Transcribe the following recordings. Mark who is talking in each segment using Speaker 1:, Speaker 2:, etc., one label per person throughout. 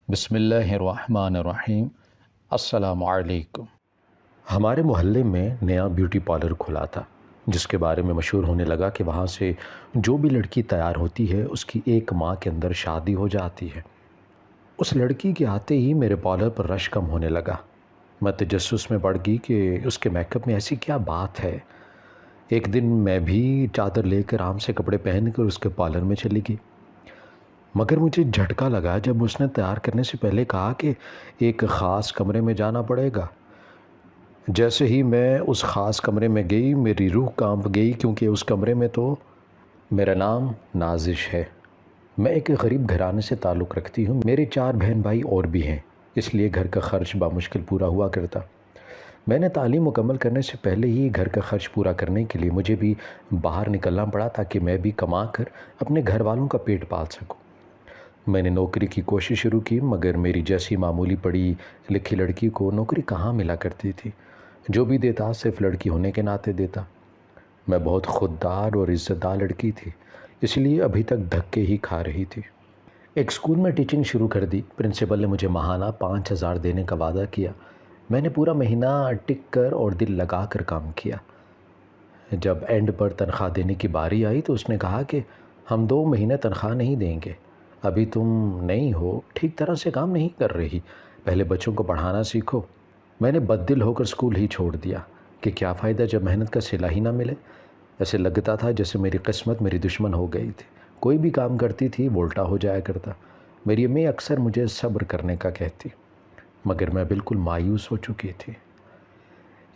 Speaker 1: بسم اللہ الرحمن الرحیم۔ السلام علیکم۔ ہمارے محلے میں نیا بیوٹی پارلر کھلا تھا، جس کے بارے میں مشہور ہونے لگا کہ وہاں سے جو بھی لڑکی تیار ہوتی ہے اس کی 1 ماہ کے اندر شادی ہو جاتی ہے۔ اس لڑکی کے آتے ہی میرے پارلر پر رش کم ہونے لگا۔ میں تجسس میں پڑ گئی کہ اس کے میک اپ میں ایسی کیا بات ہے۔ ایک دن میں بھی چادر لے کر آرام سے کپڑے پہن کر اس کے پارلر میں چلی گئی، مگر مجھے جھٹکا لگا جب اس نے تیار کرنے سے پہلے کہا کہ ایک خاص کمرے میں جانا پڑے گا۔ جیسے ہی میں اس خاص کمرے میں گئی میری روح کانپ گئی، کیونکہ اس کمرے میں تو میرا نام نازش ہے۔ میں ایک غریب گھرانے سے تعلق رکھتی ہوں، میرے 4 بہن بھائی اور بھی ہیں، اس لیے گھر کا خرچ بامشکل پورا ہوا کرتا۔ میں نے تعلیم مکمل کرنے سے پہلے ہی گھر کا خرچ پورا کرنے کے لیے مجھے بھی باہر نکلنا پڑا تاکہ میں بھی کما کر اپنے گھر والوں کا پیٹ پال سکوں۔ میں نے نوکری کی کوشش شروع کی، مگر میری جیسی معمولی پڑھی لکھی لڑکی کو نوکری کہاں ملا کرتی تھی۔ جو بھی دیتا صرف لڑکی ہونے کے ناطے دیتا۔ میں بہت خوددار اور عزت دار لڑکی تھی، اس لیے ابھی تک دھکے ہی کھا رہی تھی۔ ایک اسکول میں ٹیچنگ شروع کر دی۔ پرنسپل نے مجھے ماہانہ 5,000 دینے کا وعدہ کیا۔ میں نے پورا مہینہ ٹک کر اور دل لگا کر کام کیا۔ جب اینڈ پر تنخواہ دینے کی باری آئی تو اس نے کہا کہ ہم 2 مہینے تنخواہ نہیں دیں گے، ابھی تم نئی ہو، ٹھیک طرح سے کام نہیں کر رہی، پہلے بچوں کو پڑھانا سیکھو۔ میں نے بددل ہو کر اسکول ہی چھوڑ دیا کہ کیا فائدہ جب محنت کا صلہ ہی نہ ملے۔ ایسے لگتا تھا جیسے میری قسمت میری دشمن ہو گئی تھی، کوئی بھی کام کرتی تھی وہ الٹا ہو جایا کرتا۔ میری امی اکثر مجھے صبر کرنے کا کہتی، مگر میں بالکل مایوس ہو چکی تھی۔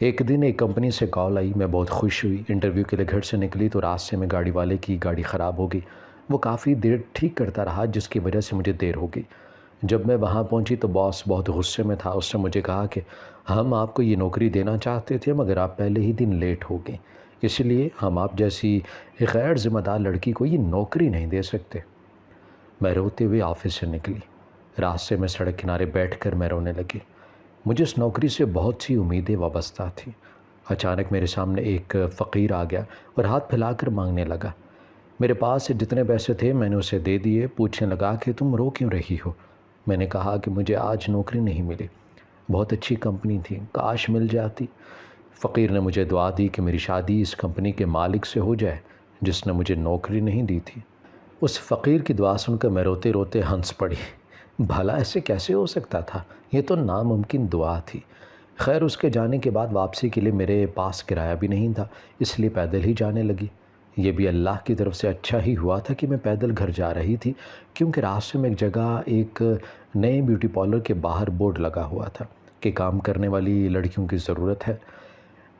Speaker 1: ایک دن ایک کمپنی سے کال آئی، میں بہت خوش ہوئی۔ انٹرویو کے لیے گھر سے نکلی تو راستے میں گاڑی والے کی گاڑی خراب ہو گئی۔ وہ کافی دیر ٹھیک کرتا رہا، جس کی وجہ سے مجھے دیر ہو گئی۔ جب میں وہاں پہنچی تو باس بہت غصے میں تھا۔ اس نے مجھے کہا کہ ہم آپ کو یہ نوکری دینا چاہتے تھے، مگر آپ پہلے ہی دن لیٹ ہو گئے، اس لیے ہم آپ جیسی غیر ذمہ دار لڑکی کو یہ نوکری نہیں دے سکتے۔ میں روتے ہوئے آفس سے نکلی۔ راستے میں سڑک کنارے بیٹھ کر میں رونے لگی۔ مجھے اس نوکری سے بہت سی امیدیں وابستہ تھیں۔ اچانک میرے سامنے ایک فقیر آ گیا اور ہاتھ پھیلا کر مانگنے لگا۔ میرے پاس جتنے پیسے تھے میں نے اسے دے دیے۔ پوچھنے لگا کہ تم رو کیوں رہی ہو؟ میں نے کہا کہ مجھے آج نوکری نہیں ملی، بہت اچھی کمپنی تھی، کاش مل جاتی۔ فقیر نے مجھے دعا دی کہ میری شادی اس کمپنی کے مالک سے ہو جائے جس نے مجھے نوکری نہیں دی تھی۔ اس فقیر کی دعا سن کر میں روتے روتے ہنس پڑی۔ بھلا ایسے کیسے ہو سکتا تھا؟ یہ تو ناممکن دعا تھی۔ خیر، اس کے جانے کے بعد واپسی کے لیے میرے پاس کرایہ بھی نہیں تھا، اس لیے پیدل ہی جانے لگی۔ یہ بھی اللہ کی طرف سے اچھا ہی ہوا تھا کہ میں پیدل گھر جا رہی تھی، کیونکہ راستے میں ایک جگہ ایک نئے بیوٹی پارلر کے باہر بورڈ لگا ہوا تھا کہ کام کرنے والی لڑکیوں کی ضرورت ہے۔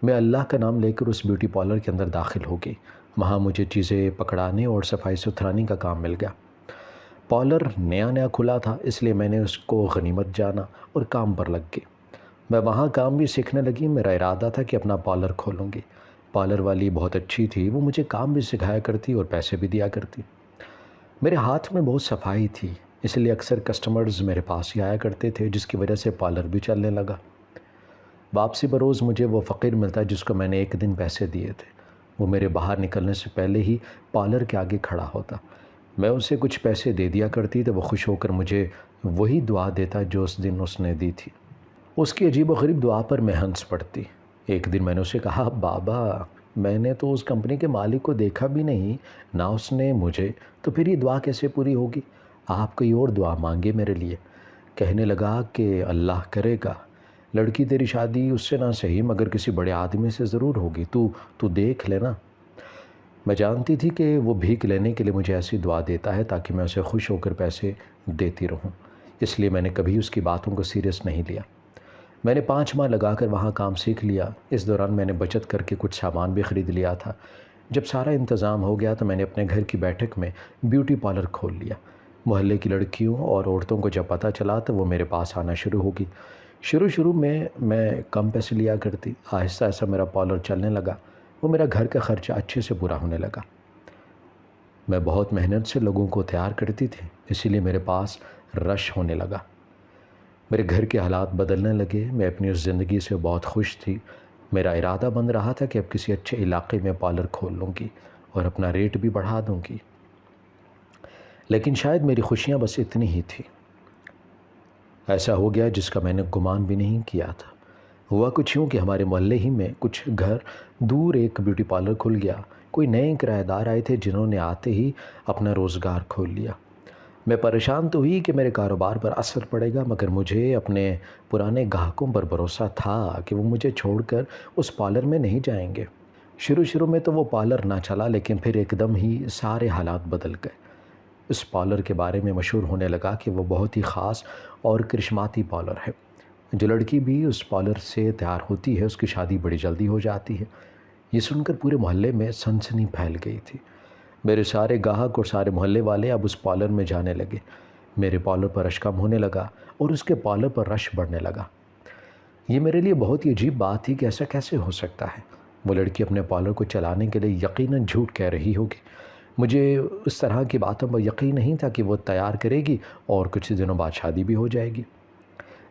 Speaker 1: میں اللہ کا نام لے کر اس بیوٹی پارلر کے اندر داخل ہو گئی۔ وہاں مجھے چیزیں پکڑانے اور صفائی ستھرانے کا کام مل گیا۔ پارلر نیا کھلا تھا، اس لیے میں نے اس کو غنیمت جانا اور کام پر لگ گئی۔ میں وہاں کام بھی سیکھنے لگی۔ میرا ارادہ تھا کہ اپنا پارلر کھولوں گی۔ پارلر والی بہت اچھی تھی، وہ مجھے کام بھی سکھایا کرتی اور پیسے بھی دیا کرتی۔ میرے ہاتھ میں بہت صفائی تھی، اس لیے اکثر کسٹمرز میرے پاس ہی آیا کرتے تھے، جس کی وجہ سے پارلر بھی چلنے لگا۔ واپسی بروز مجھے وہ فقیر ملتا جس کو میں نے ایک دن پیسے دیے تھے۔ وہ میرے باہر نکلنے سے پہلے ہی پارلر کے آگے کھڑا ہوتا۔ میں اسے کچھ پیسے دے دیا کرتی تو وہ خوش ہو کر مجھے وہی دعا دیتا جو اس دن اس نے دی تھی۔ اس کی عجیب و غریب دعا پر میں ہنس پڑتی۔ ایک دن میں نے اسے کہا، بابا میں نے تو اس کمپنی کے مالک کو دیکھا بھی نہیں، نہ اس نے مجھے، تو پھر یہ دعا کیسے پوری ہوگی؟ آپ کوئی اور دعا مانگے میرے لیے۔ کہنے لگا کہ اللہ کرے گا، لڑکی تیری شادی اس سے نہ صحیح مگر کسی بڑے آدمی سے ضرور ہوگی، تو دیکھ لینا۔ میں جانتی تھی کہ وہ بھیک لینے کے لیے مجھے ایسی دعا دیتا ہے تاکہ میں اسے خوش ہو کر پیسے دیتی رہوں، اس لیے میں نے کبھی اس کی باتوں کو سیریس نہیں لیا۔ میں نے 5 ماہ لگا کر وہاں کام سیکھ لیا۔ اس دوران میں نے بچت کر کے کچھ سامان بھی خرید لیا تھا۔ جب سارا انتظام ہو گیا تو میں نے اپنے گھر کی بیٹھک میں بیوٹی پارلر کھول لیا۔ محلے کی لڑکیوں اور عورتوں کو جب پتہ چلا تو وہ میرے پاس آنا شروع ہوگی۔ شروع میں کم پیسے لیا کرتی، آہستہ آہستہ میرا پارلر چلنے لگا۔ وہ میرا گھر کا خرچہ اچھے سے پورا ہونے لگا۔ میں بہت محنت سے لوگوں کو تیار کرتی تھی، اسی لیے میرے پاس رش ہونے لگا۔ میرے گھر کے حالات بدلنے لگے۔ میں اپنی اس زندگی سے بہت خوش تھی۔ میرا ارادہ بن رہا تھا کہ اب کسی اچھے علاقے میں پارلر کھول لوں گی اور اپنا ریٹ بھی بڑھا دوں گی۔ لیکن شاید میری خوشیاں بس اتنی ہی تھی۔ ایسا ہو گیا جس کا میں نے گمان بھی نہیں کیا تھا۔ ہوا کچھ یوں کہ ہمارے محلے ہی میں کچھ گھر دور ایک بیوٹی پارلر کھل گیا۔ کوئی نئے کرایہ دار آئے تھے جنہوں نے آتے ہی اپنا روزگار کھول لیا۔ میں پریشان تو ہوئی کہ میرے کاروبار پر اثر پڑے گا، مگر مجھے اپنے پرانے گاہکوں پر بھروسہ تھا کہ وہ مجھے چھوڑ کر اس پارلر میں نہیں جائیں گے۔ شروع میں تو وہ پارلر نہ چلا، لیکن پھر ایک دم ہی سارے حالات بدل گئے۔ اس پارلر کے بارے میں مشہور ہونے لگا کہ وہ بہت ہی خاص اور کرشماتی پارلر ہے۔ جو لڑکی بھی اس پارلر سے تیار ہوتی ہے اس کی شادی بڑی جلدی ہو جاتی ہے۔ یہ سن کر پورے محلے میں سنسنی پھیل گئی تھی۔ میرے سارے گاہک اور سارے محلے والے اب اس پارلر میں جانے لگے۔ میرے پارلر پر رش کم ہونے لگا اور اس کے پارلر پر رش بڑھنے لگا۔ یہ میرے لیے بہت ہی عجیب بات تھی کہ ایسا کیسے ہو سکتا ہے۔ وہ لڑکی اپنے پارلر کو چلانے کے لیے یقیناً جھوٹ کہہ رہی ہوگی۔ مجھے اس طرح کی باتوں پر یقین نہیں تھا کہ وہ تیار کرے گی اور کچھ دنوں بعد شادی بھی ہو جائے گی۔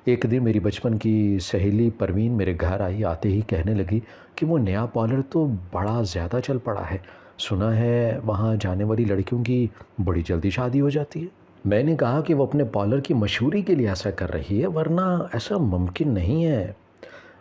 Speaker 1: ایک دن میری بچپن کی سہیلی پروین میرے گھر آئی، آتے ہی کہنے لگی کہ وہ نیا پارلر تو بڑا زیادہ چل پڑا ہے، سنا ہے وہاں جانے والی لڑکیوں کی بڑی جلدی شادی ہو جاتی ہے۔ میں نے کہا کہ وہ اپنے پارلر کی مشہوری کے لیے ایسا کر رہی ہے، ورنہ ایسا ممکن نہیں ہے۔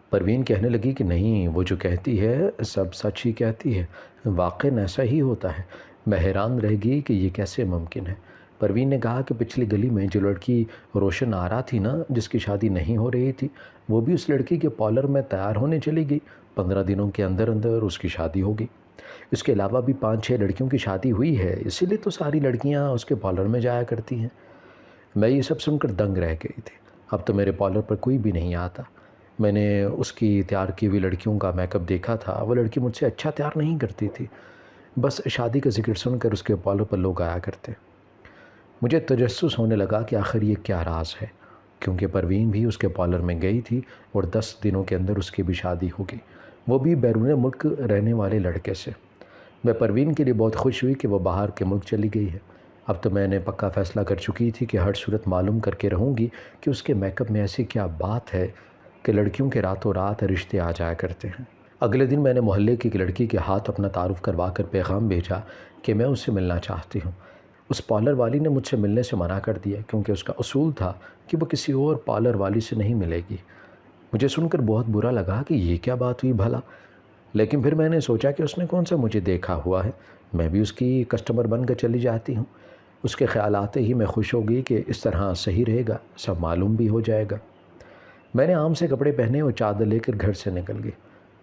Speaker 1: پروین کہنے لگی کہ نہیں، وہ جو کہتی ہے سب سچ ہی کہتی ہے، واقعاً ایسا ہی ہوتا ہے۔ میں حیران رہ گئی کہ یہ کیسے ممکن ہے۔ پروین نے کہا کہ پچھلی گلی میں جو لڑکی روشن آرا تھی نا، جس کی شادی نہیں ہو رہی تھی، وہ بھی اس لڑکی کے پارلر میں تیار ہونے چلی گئی۔ 15 دنوں کے اندر اس کی شادی ہو گئی۔ اس کے علاوہ بھی 5-6 لڑکیوں کی شادی ہوئی ہے، اسی لیے تو ساری لڑکیاں اس کے پارلر میں جایا کرتی ہیں۔ میں یہ سب سن کر دنگ رہ گئی تھی۔ اب تو میرے پارلر پر کوئی بھی نہیں آتا۔ میں نے اس کی تیار کی ہوئی لڑکیوں کا میک اپ دیکھا تھا، وہ لڑکی مجھ سے اچھا تیار نہیں کرتی تھی، بس شادی کا ذکر سن کر اس کے پارلر پر لوگ آیا کرتے۔ مجھے تجسس ہونے لگا کہ آخر یہ کیا راز ہے، کیونکہ پروین بھی اس کے پارلر میں گئی تھی اور 10 دنوں کے اندر اس کی بھی شادی ہو گئی، وہ بھی بیرون ملک رہنے والے لڑکے سے۔ میں پروین کے لیے بہت خوش ہوئی کہ وہ باہر کے ملک چلی گئی ہے۔ اب تو میں نے پکا فیصلہ کر چکی تھی کہ ہر صورت معلوم کر کے رہوں گی کہ اس کے میک اپ میں ایسی کیا بات ہے کہ لڑکیوں کے راتوں رات رشتے آ جایا کرتے ہیں۔ اگلے دن میں نے محلے کی ایک لڑکی کے ہاتھ اپنا تعارف کروا کر پیغام بھیجا کہ میں اس سے ملنا چاہتی ہوں۔ اس پارلر والی نے مجھ سے ملنے سے منع کر دیا، کیونکہ اس کا اصول تھا کہ وہ کسی اور پارلر والی سے نہیں ملے گی۔ مجھے سن کر بہت برا لگا کہ یہ کیا بات ہوئی بھلا، لیکن پھر میں نے سوچا کہ اس نے کون سا مجھے دیکھا ہوا ہے، میں بھی اس کی کسٹمر بن کر چلی جاتی ہوں۔ اس کے خیال آتے ہی میں خوش ہو گئی کہ اس طرح صحیح رہے گا، سب معلوم بھی ہو جائے گا۔ میں نے عام سے کپڑے پہنے اور چادر لے کر گھر سے نکل گئی۔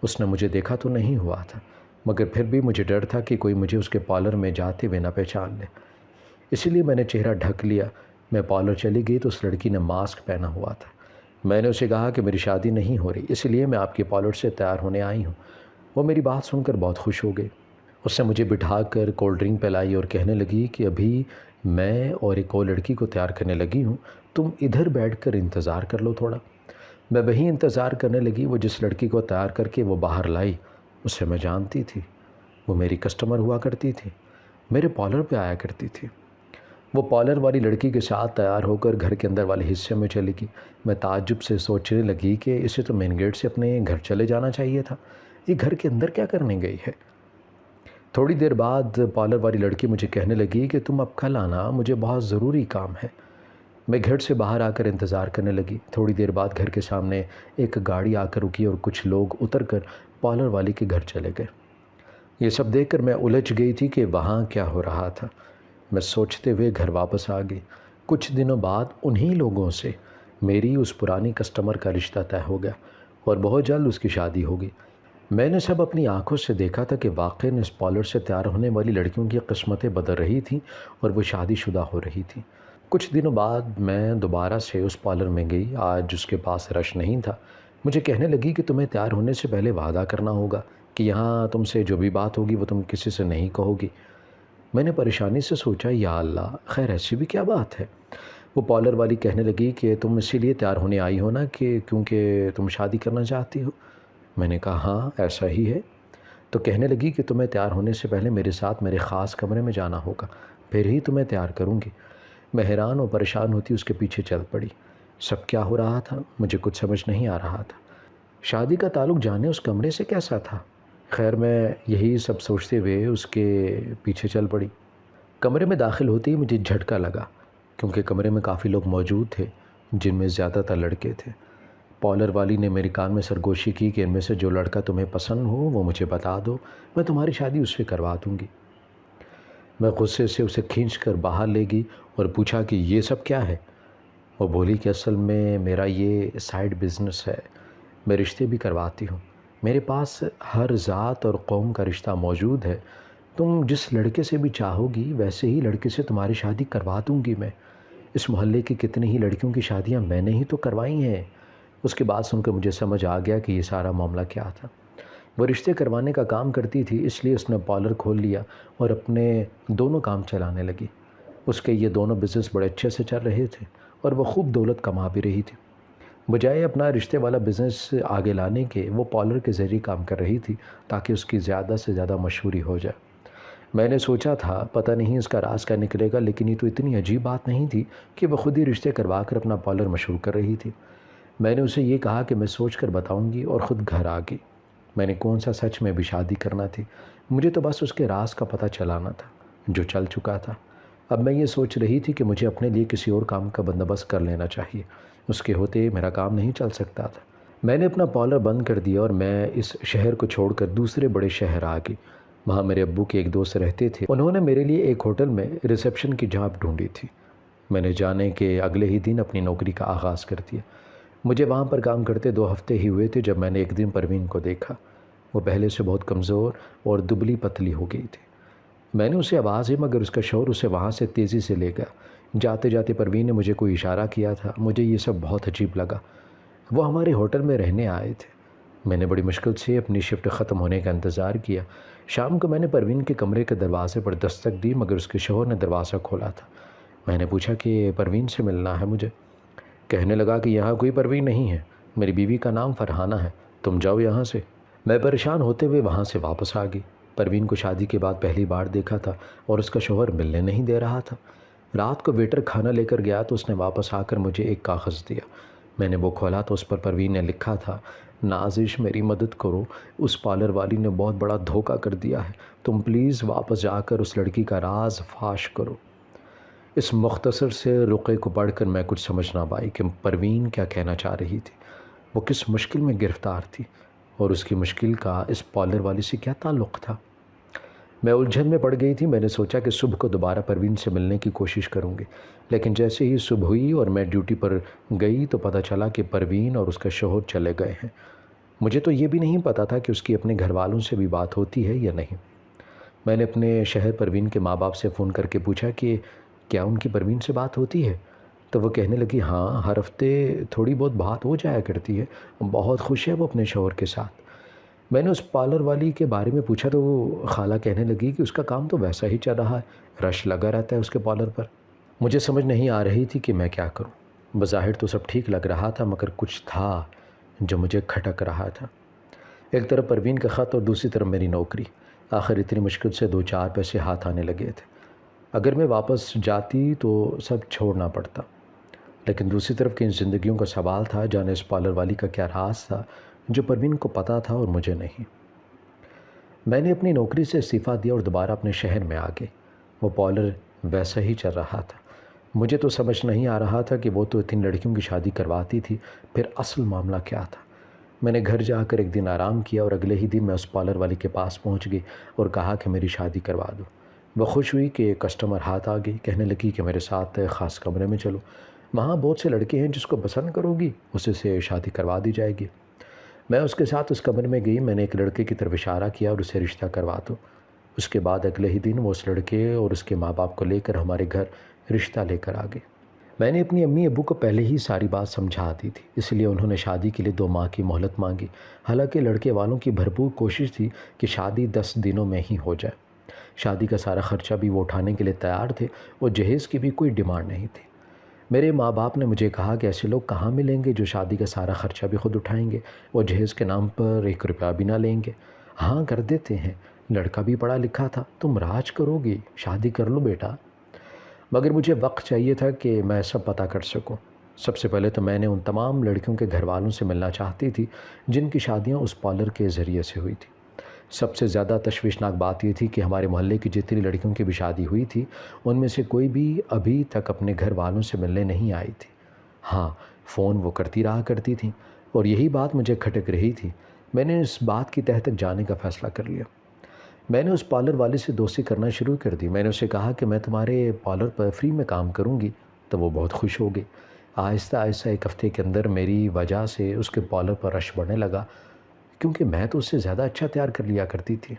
Speaker 1: اس نے مجھے دیکھا تو نہیں ہوا تھا، مگر پھر بھی مجھے ڈر تھا کہ کوئی مجھے اس کے پارلر میں جاتے ہوئے نہ پہچان لے، اسی لیے میں نے چہرہ ڈھک لیا۔ میں پارلر چلی گئی تو اس لڑکی نے ماسک پہنا ہوا تھا۔ میں نے اسے کہا کہ میری شادی نہیں ہو رہی، اس لیے میں آپ کے پارلر سے تیار ہونے آئی ہوں۔ وہ میری بات سن کر بہت خوش ہو گئی۔ اس نے مجھے بٹھا کر کولڈ ڈرنک پلائی اور کہنے لگی کہ ابھی میں اور ایک اور لڑکی کو تیار کرنے لگی ہوں، تم ادھر بیٹھ کر انتظار کر لو تھوڑا۔ میں وہیں انتظار کرنے لگی۔ وہ جس لڑکی کو تیار کر کے وہ باہر لائی، اسے میں جانتی تھی، وہ میری کسٹمر ہوا کرتی تھی، میرے پارلر پہ آیا کرتی تھی۔ وہ پارلر والی لڑکی کے ساتھ تیار ہو کر گھر کے اندر والے حصے میں چلی گئی۔ میں تعجب سے سوچنے لگی کہ اسے تو مین گیٹ سے اپنے گھر چلے جانا چاہیے تھا، یہ گھر کے اندر کیا کرنے گئی ہے؟ تھوڑی دیر بعد پارلر والی لڑکی مجھے کہنے لگی کہ تم اب کل آنا، مجھے بہت ضروری کام ہے۔ میں گھر سے باہر آ کر انتظار کرنے لگی۔ تھوڑی دیر بعد گھر کے سامنے ایک گاڑی آ کر رکی اور کچھ لوگ اتر کر پارلر والی کے گھر چلے گئے۔ یہ سب دیکھ کر میں الجھ گئی تھی کہ وہاں کیا ہو رہا تھا۔ میں سوچتے ہوئے گھر واپس آ گئی۔ کچھ دنوں بعد انہی لوگوں سے میری اس پرانی کسٹمر کا رشتہ طے ہو گیا اور بہت جلد اس کی شادی ہو گئی۔ میں نے سب اپنی آنکھوں سے دیکھا تھا کہ واقعاً اس پارلر سے تیار ہونے والی لڑکیوں کی قسمتیں بدل رہی تھیں اور وہ شادی شدہ ہو رہی تھیں۔ کچھ دنوں بعد میں دوبارہ سے اس پارلر میں گئی۔ آج اس کے پاس رش نہیں تھا۔ مجھے کہنے لگی کہ تمہیں تیار ہونے سے پہلے وعدہ کرنا ہوگا کہ یہاں تم سے جو بھی بات ہوگی وہ تم کسی سے نہیں کہو گی۔ میں نے پریشانی سے سوچا، یا اللہ، خیر ایسی بھی کیا بات ہے؟ وہ پارلر والی کہنے لگی کہ تم اسی لیے تیار ہونے آئی ہو نا کہ کیونکہ تم شادی کرنا چاہتی ہو؟ میں نے کہا ہاں ایسا ہی ہے۔ تو کہنے لگی کہ تمہیں تیار ہونے سے پہلے میرے ساتھ میرے خاص کمرے میں جانا ہوگا، پھر ہی تمہیں تیار کروں گی۔ میں حیران اور پریشان ہوتی اس کے پیچھے چل پڑی۔ سب کیا ہو رہا تھا مجھے کچھ سمجھ نہیں آ رہا تھا۔ شادی کا تعلق جانے اس کمرے سے کیسا تھا؟ خیر میں یہی سب سوچتے ہوئے اس کے پیچھے چل پڑی۔ کمرے میں داخل ہوتے ہی مجھے جھٹکا لگا، کیونکہ کمرے میں کافی لوگ موجود تھے۔ جن میں زیادہ تر لڑکے تھے۔ پارلر والی نے میری کان میں سرگوشی کی کہ ان میں سے جو لڑکا تمہیں پسند ہو وہ مجھے بتا دو، میں تمہاری شادی اس سے کروا دوں گی۔ میں غصے سے اسے کھینچ کر باہر لے گئی اور پوچھا کہ یہ سب کیا ہے؟ وہ بولی کہ اصل میں میرا یہ سائیڈ بزنس ہے، میں رشتے بھی کرواتی ہوں، میرے پاس ہر ذات اور قوم کا رشتہ موجود ہے، تم جس لڑکے سے بھی چاہو گی ویسے ہی لڑکے سے تمہاری شادی کروا دوں گی میں۔ اس محلے کی کتنی ہی لڑکیوں کی شادیاں میں نے ہی تو کروائی ہیں۔ اس کی بات سن کر مجھے سمجھ آ گیا کہ یہ سارا معاملہ کیا تھا۔ وہ رشتے کروانے کا کام کرتی تھی، اس لیے اس نے پارلر کھول لیا اور اپنے دونوں کام چلانے لگی۔ اس کے یہ دونوں بزنس بڑے اچھے سے چل رہے تھے اور وہ خوب دولت کما بھی رہی تھی۔ بجائے اپنا رشتے والا بزنس آگے لانے کے وہ پارلر کے ذریعے کام کر رہی تھی تاکہ اس کی زیادہ سے زیادہ مشہوری ہو جائے۔ میں نے سوچا تھا پتہ نہیں اس کا راز کیا نکلے گا، لیکن یہ تو اتنی عجیب بات نہیں تھی کہ وہ خود ہی رشتے کروا کر اپنا پارلر مشہور کر رہی تھی۔ میں نے اسے یہ کہا کہ میں سوچ کر بتاؤں گی اور خود گھر آ گئی۔ میں نے کون سا سچ میں بھی شادی کرنا تھی، مجھے تو بس اس کے راز کا پتہ چلانا تھا جو چل چکا تھا۔ اب میں یہ سوچ رہی تھی کہ مجھے اپنے لیے کسی اور کام کا بندوبست کر لینا چاہیے، اس کے ہوتے میرا کام نہیں چل سکتا تھا۔ میں نے اپنا پارلر بند کر دیا اور میں اس شہر کو چھوڑ کر دوسرے بڑے شہر آ گئی۔ وہاں میرے ابو کے ایک دوست رہتے تھے، انہوں نے میرے لیے ایک ہوٹل میں ریسیپشن کی جاب ڈھونڈی تھی۔ میں نے جانے کے اگلے ہی دن اپنی نوکری کا آغاز کر دیا۔ مجھے وہاں پر کام کرتے 2 ہفتے ہی ہوئے تھے جب میں نے ایک دن پروین کو دیکھا۔ وہ پہلے سے بہت کمزور اور دبلی پتلی ہو گئی تھی۔ میں نے اسے آواز دی مگر اس کا شوہر اسے وہاں سے تیزی سے لے گیا۔ جاتے جاتے پروین نے مجھے کوئی اشارہ کیا تھا، مجھے یہ سب بہت عجیب لگا۔ وہ ہمارے ہوٹل میں رہنے آئے تھے۔ میں نے بڑی مشکل سے اپنی شفٹ ختم ہونے کا انتظار کیا۔ شام کو میں نے پروین کے کمرے کے دروازے پر دستک دی مگر اس کے شوہر نے دروازہ کھولا تھا۔ میں نے پوچھا کہ پروین سے ملنا ہے مجھے۔ کہنے لگا کہ یہاں کوئی پروین نہیں ہے، میری بیوی کا نام فرحانہ ہے، تم جاؤ یہاں سے۔ میں پریشان ہوتے ہوئے وہاں سے واپس آ گئی۔ پروین کو شادی کے بعد پہلی بار دیکھا تھا اور اس کا شوہر ملنے نہیں دے رہا تھا۔ رات کو ویٹر کھانا لے کر گیا تو اس نے واپس آ کر مجھے ایک کاغذ دیا۔ میں نے وہ کھولا تو اس پر پروین نے لکھا تھا، نازش میری مدد کرو، اس پارلر والی نے بہت بڑا دھوکہ کر دیا ہے، تم پلیز واپس جا کر اس لڑکی کا راز فاش کرو۔ اس مختصر سے رقعے کو پڑھ کر میں کچھ سمجھ نہ پائی کہ پروین کیا کہنا چاہ رہی تھی۔ وہ کس مشکل میں گرفتار تھی اور اس کی مشکل کا اس پارلر والی سے کیا تعلق تھا؟ میں الجھن میں پڑ گئی تھی۔ میں نے سوچا کہ صبح کو دوبارہ پروین سے ملنے کی کوشش کروں گی، لیکن جیسے ہی صبح ہوئی اور میں ڈیوٹی پر گئی تو پتہ چلا کہ پروین اور اس کا شوہر چلے گئے ہیں۔ مجھے تو یہ بھی نہیں پتہ تھا کہ اس کی اپنے گھر والوں سے بھی بات ہوتی ہے یا نہیں۔ میں نے اپنے شہر پروین کے ماں باپ سے فون کر کے پوچھا کہ کیا ان کی پروین سے بات ہوتی ہے؟ تو وہ کہنے لگی ہاں، ہر ہفتے تھوڑی بہت بات ہو جایا کرتی ہے، بہت خوش ہے وہ اپنے شوہر کے ساتھ۔ میں نے اس پارلر والی کے بارے میں پوچھا تو وہ خالہ کہنے لگی کہ اس کا کام تو ویسا ہی چل رہا ہے، رش لگا رہتا ہے اس کے پارلر پر۔ مجھے سمجھ نہیں آ رہی تھی کہ میں کیا کروں۔ بظاہر تو سب ٹھیک لگ رہا تھا مگر کچھ تھا جو مجھے کھٹک رہا تھا۔ ایک طرف پروین کا خط اور دوسری طرف میری نوکری۔ آخر اتنی مشکل سے 2-4 پیسے ہاتھ آنے لگے تھے۔ اگر میں واپس جاتی تو سب چھوڑنا پڑتا، لیکن دوسری طرف کی ان زندگیوں کا سوال تھا، جانے اس پارلر والی کا کیا راز تھا جو پروین کو پتہ تھا اور مجھے نہیں۔ میں نے اپنی نوکری سے استعفیٰ دیا اور دوبارہ اپنے شہر میں آ گئی۔ وہ پارلر ویسا ہی چل رہا تھا۔ مجھے تو سمجھ نہیں آ رہا تھا کہ وہ تو اتنی لڑکیوں کی شادی کرواتی تھی، پھر اصل معاملہ کیا تھا۔ میں نے گھر جا کر ایک دن آرام کیا اور اگلے ہی دن میں اس پارلر والی کے پاس پہنچ گئی اور کہا کہ میری شادی کروا دو۔ وہ خوش ہوئی کہ کسٹمر ہاتھ آ گئی، کہنے لگی کہ میرے ساتھ خاص کمرے میں چلو، وہاں بہت سے لڑکے ہیں، جس کو پسند کرو گی اسے سے شادی کروا دی جائے گی۔ میں اس کے ساتھ اس کمرے میں گئی۔ میں نے ایک لڑکے کی طرف اشارہ کیا اور اسے رشتہ کروا دو۔ اس کے بعد اگلے ہی دن وہ اس لڑکے اور اس کے ماں باپ کو لے کر ہمارے گھر رشتہ لے کر آ گئی۔ میں نے اپنی امی ابو کو پہلے ہی ساری بات سمجھا دی تھی، اس لیے انہوں نے شادی کے لیے 2 ماہ کی مہلت مانگی۔ حالانکہ لڑکے والوں کی بھرپور کوشش تھی کہ شادی 10 دنوں میں ہی ہو جائے۔ شادی کا سارا خرچہ بھی وہ اٹھانے کے لیے تیار تھے اور جہیز کی بھی کوئی ڈیمانڈ نہیں تھی۔ میرے ماں باپ نے مجھے کہا کہ ایسے لوگ کہاں ملیں گے جو شادی کا سارا خرچہ بھی خود اٹھائیں گے اور جہیز کے نام پر 1 روپیہ بھی نہ لیں گے۔ ہاں کر دیتے ہیں، لڑکا بھی پڑھا لکھا تھا، تم راج کرو گی، شادی کر لو بیٹا۔ مگر مجھے وقت چاہیے تھا کہ میں سب پتہ کر سکوں۔ سب سے پہلے تو میں نے ان تمام لڑکیوں کے گھر والوں سے ملنا چاہتی تھی جن کی شادیاں اس پارلر کے ذریعے سے ہوئی تھی۔ سب سے زیادہ تشویشناک بات یہ تھی کہ ہمارے محلے کی جتنی لڑکیوں کی بھی شادی ہوئی تھی ان میں سے کوئی بھی ابھی تک اپنے گھر والوں سے ملنے نہیں آئی تھی۔ ہاں، فون وہ کرتی رہا کرتی تھیں اور یہی بات مجھے کھٹک رہی تھی۔ میں نے اس بات کی تہہ تک جانے کا فیصلہ کر لیا۔ میں نے اس پارلر والے سے دوستی کرنا شروع کر دی۔ میں نے اسے کہا کہ میں تمہارے پارلر پر فری میں کام کروں گی، تو وہ بہت خوش ہو گئی۔ آہستہ آہستہ ایک ہفتے کے اندر میری وجہ سے اس کے پارلر پر رش بڑھنے لگا، کیونکہ میں تو اس سے زیادہ اچھا تیار کر لیا کرتی تھی۔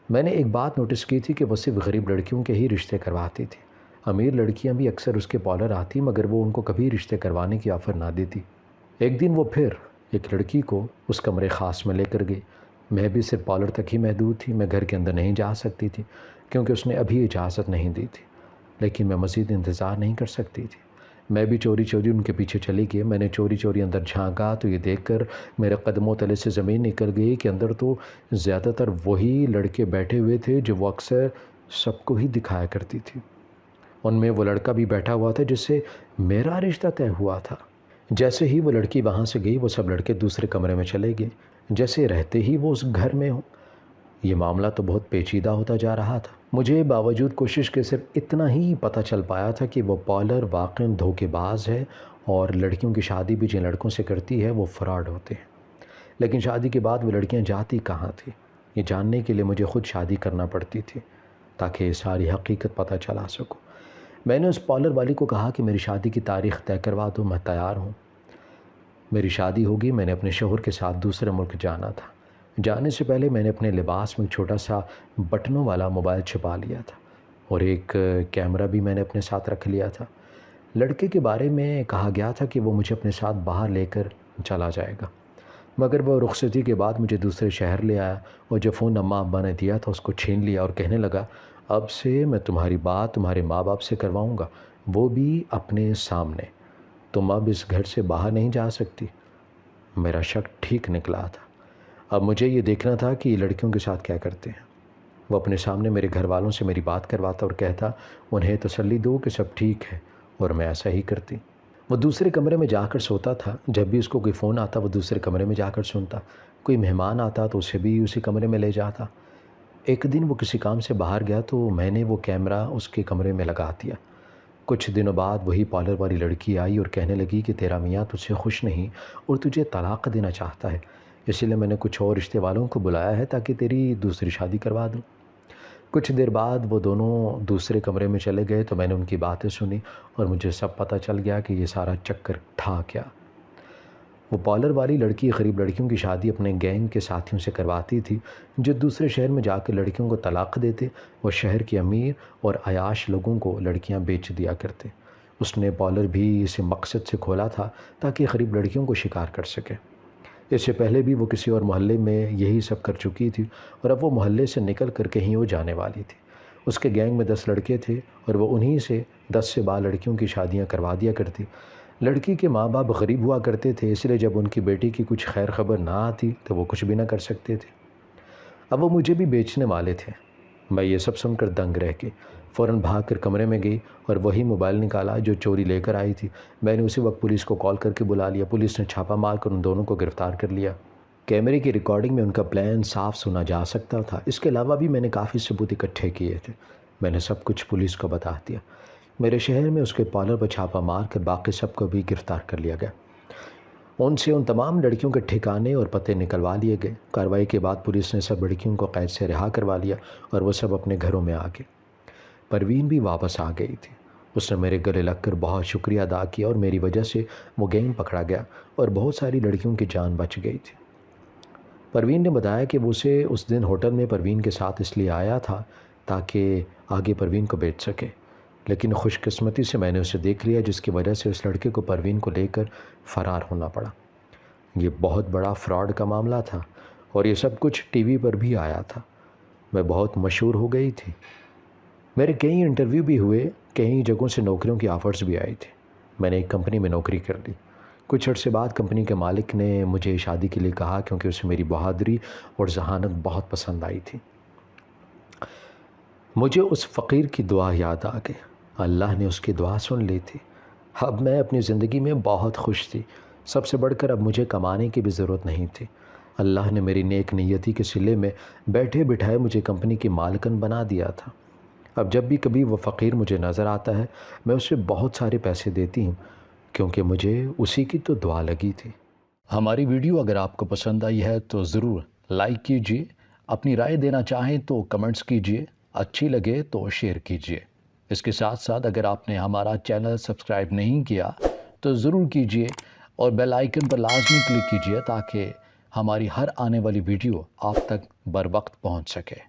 Speaker 1: میں نے ایک بات نوٹس کی تھی کہ وہ صرف غریب لڑکیوں کے ہی رشتے کرواتی تھی۔ امیر لڑکیاں بھی اکثر اس کے پارلر آتی مگر وہ ان کو کبھی رشتے کروانے کی آفر نہ دیتی۔ ایک دن وہ پھر ایک لڑکی کو اس کمرے خاص میں لے کر گئی۔ میں بھی صرف پارلر تک ہی محدود تھی، میں گھر کے اندر نہیں جا سکتی تھی کیونکہ اس نے ابھی اجازت نہیں دی تھی، لیکن میں مزید انتظار نہیں کر سکتی تھی۔ میں بھی چوری چوری ان کے پیچھے چلی گئی۔ میں نے چوری چوری اندر جھانکا تو یہ دیکھ کر میرے قدموں تلے سے زمین نکل گئی کہ اندر تو زیادہ تر وہی لڑکے بیٹھے ہوئے تھے جو وہ اکثر سب کو ہی دکھایا کرتی تھی۔ ان میں وہ لڑکا بھی بیٹھا ہوا تھا جس سے میرا رشتہ طے ہوا تھا۔ جیسے ہی وہ لڑکی وہاں سے گئی وہ سب لڑکے دوسرے کمرے میں چلے گئے، جیسے رہتے ہی وہ اس گھر میں ہوں۔ یہ معاملہ تو بہت پیچیدہ ہوتا جا رہا تھا۔ مجھے باوجود کوشش کے صرف اتنا ہی پتہ چل پایا تھا کہ وہ پارلر واقعاً دھوکے باز ہے اور لڑکیوں کی شادی بھی جن لڑکوں سے کرتی ہے وہ فراڈ ہوتے ہیں۔ لیکن شادی کے بعد وہ لڑکیاں جاتی کہاں تھیں، یہ جاننے کے لیے مجھے خود شادی کرنا پڑتی تھی تاکہ ساری حقیقت پتہ چلا سکوں۔ میں نے اس پارلر والی کو کہا کہ میری شادی کی تاریخ طے کروا دو، میں تیار ہوں۔ میری شادی ہوگی۔ میں نے اپنے شوہر کے ساتھ دوسرے ملک جانا تھا۔ جانے سے پہلے میں نے اپنے لباس میں ایک چھوٹا سا بٹنوں والا موبائل چھپا لیا تھا اور ایک کیمرہ بھی میں نے اپنے ساتھ رکھ لیا تھا۔ لڑکے کے بارے میں کہا گیا تھا کہ وہ مجھے اپنے ساتھ باہر لے کر چلا جائے گا، مگر وہ رخصتی کے بعد مجھے دوسرے شہر لے آیا اور جو فون اماں ابا نے دیا تھا اس کو چھین لیا اور کہنے لگا، اب سے میں تمہاری بات تمہارے ماں باپ سے کرواؤں گا، وہ بھی اپنے سامنے۔ تم اب اس گھر سے باہر نہیں جا سکتی۔ میرا شک ٹھیک نکلا تھا۔ اب مجھے یہ دیکھنا تھا کہ یہ لڑکیوں کے ساتھ کیا کرتے ہیں۔ وہ اپنے سامنے میرے گھر والوں سے میری بات کرواتا اور کہتا انہیں تسلی دو کہ سب ٹھیک ہے، اور میں ایسا ہی کرتی۔ وہ دوسرے کمرے میں جا کر سوتا تھا۔ جب بھی اس کو کوئی فون آتا وہ دوسرے کمرے میں جا کر سنتا، کوئی مہمان آتا تو اسے بھی اسی کمرے میں لے جاتا۔ ایک دن وہ کسی کام سے باہر گیا تو میں نے وہ کیمرہ اس کے کمرے میں لگا دیا۔ کچھ دنوں بعد وہی پارلر والی لڑکی آئی اور کہنے لگی کہ تیرا میاں تجھ سے خوش نہیں اور تجھے طلاق دینا چاہتا ہے، اسی لیے میں نے کچھ اور رشتے والوں کو بلایا ہے تاکہ تیری دوسری شادی کروا دوں۔ کچھ دیر بعد وہ دونوں دوسرے کمرے میں چلے گئے تو میں نے ان کی باتیں سنی اور مجھے سب پتہ چل گیا کہ یہ سارا چکر تھا کیا۔ وہ پارلر والی لڑکی غریب لڑکیوں کی شادی اپنے گینگ کے ساتھیوں سے کرواتی تھی جو دوسرے شہر میں جا کے لڑکیوں کو طلاق دیتے اور شہر کے امیر اور عیاش لوگوں کو لڑکیاں بیچ دیا کرتے۔ اس نے پارلر بھی اسی مقصد سے کھولا تھا تاکہ غریب لڑکیوں کو شکار کر سکے۔ اس سے پہلے بھی وہ کسی اور محلے میں یہی سب کر چکی تھی اور اب وہ محلے سے نکل کر کہیں اور جانے والی تھی۔ اس کے گینگ میں 10 لڑکے تھے اور وہ انہی سے 10 سے 12 لڑکیوں کی شادیاں کروا دیا کرتی۔ لڑکی کے ماں باپ غریب ہوا کرتے تھے، اس لیے جب ان کی بیٹی کی کچھ خیر خبر نہ آتی تو وہ کچھ بھی نہ کر سکتے تھے۔ اب وہ مجھے بھی بیچنے والے تھے۔ میں یہ سب سن کر دنگ رہ کے فوراً بھاگ کر کمرے میں گئی اور وہی موبائل نکالا جو چوری لے کر آئی تھی۔ میں نے اسی وقت پولیس کو کال کر کے بلا لیا۔ پولیس نے چھاپہ مار کر ان دونوں کو گرفتار کر لیا۔ کیمرے کی ریکارڈنگ میں ان کا پلان صاف سنا جا سکتا تھا۔ اس کے علاوہ بھی میں نے کافی ثبوت اکٹھے کیے تھے۔ میں نے سب کچھ پولیس کو بتا دیا۔ میرے شہر میں اس کے پارلر پر چھاپہ مار کر باقی سب کو بھی گرفتار کر لیا گیا۔ ان سے ان تمام لڑکیوں کے ٹھکانے اور پتے نکلوا لیے گئے۔ کارروائی کے بعد پولیس نے سب لڑکیوں کو قید سے رہا کروا لیا اور وہ سب اپنے گھروں میں آ گئے۔ پروین بھی واپس آ گئی تھی۔ اس نے میرے گلے لگ کر بہت شکریہ ادا کیا اور میری وجہ سے وہ گینگ پکڑا گیا اور بہت ساری لڑکیوں کی جان بچ گئی تھی۔ پروین نے بتایا کہ وہ اسے اس دن ہوٹل میں پروین کے ساتھ اس لیے آیا تھا تاکہ آگے پروین کو بیچ سکے، لیکن خوش قسمتی سے میں نے اسے دیکھ لیا جس کی وجہ سے اس لڑکے کو پروین کو لے کر فرار ہونا پڑا۔ یہ بہت بڑا فراڈ کا معاملہ تھا اور یہ سب کچھ ٹی وی پر بھی آیا تھا۔ میں بہت مشہور ہو گئی تھی۔ میرے کئی انٹرویو بھی ہوئے، کئی جگہوں سے نوکریوں کی آفرز بھی آئی تھی۔ میں نے ایک کمپنی میں نوکری کر لی۔ کچھ عرصے بعد کمپنی کے مالک نے مجھے شادی کے لیے کہا کیونکہ اسے میری بہادری اور ذہانت بہت پسند آئی تھی۔ مجھے اس فقیر کی دعا یاد آ گئی۔ اللہ نے اس کی دعا سن لی تھی۔ اب میں اپنی زندگی میں بہت خوش تھی۔ سب سے بڑھ کر اب مجھے کمانے کی بھی ضرورت نہیں تھی۔ اللہ نے میری نیک نیتی کے صلے میں بیٹھے بٹھائے مجھے کمپنی کی مالکن بنا دیا تھا۔ اب جب بھی کبھی وہ فقیر مجھے نظر آتا ہے میں اسے بہت سارے پیسے دیتی ہوں کیونکہ مجھے اسی کی تو دعا لگی تھی۔ ہماری ویڈیو اگر آپ کو پسند آئی ہے تو ضرور لائک کیجئے، اپنی رائے دینا چاہیں تو کمنٹس کیجئے، اچھی لگے تو شیئر کیجئے۔ اس کے ساتھ ساتھ اگر آپ نے ہمارا چینل سبسکرائب نہیں کیا تو ضرور کیجئے اور بیل آئیکن پر لازمی کلک کیجئے تاکہ ہماری ہر آنے والی ویڈیو آپ تک بر وقت پہنچ سکے۔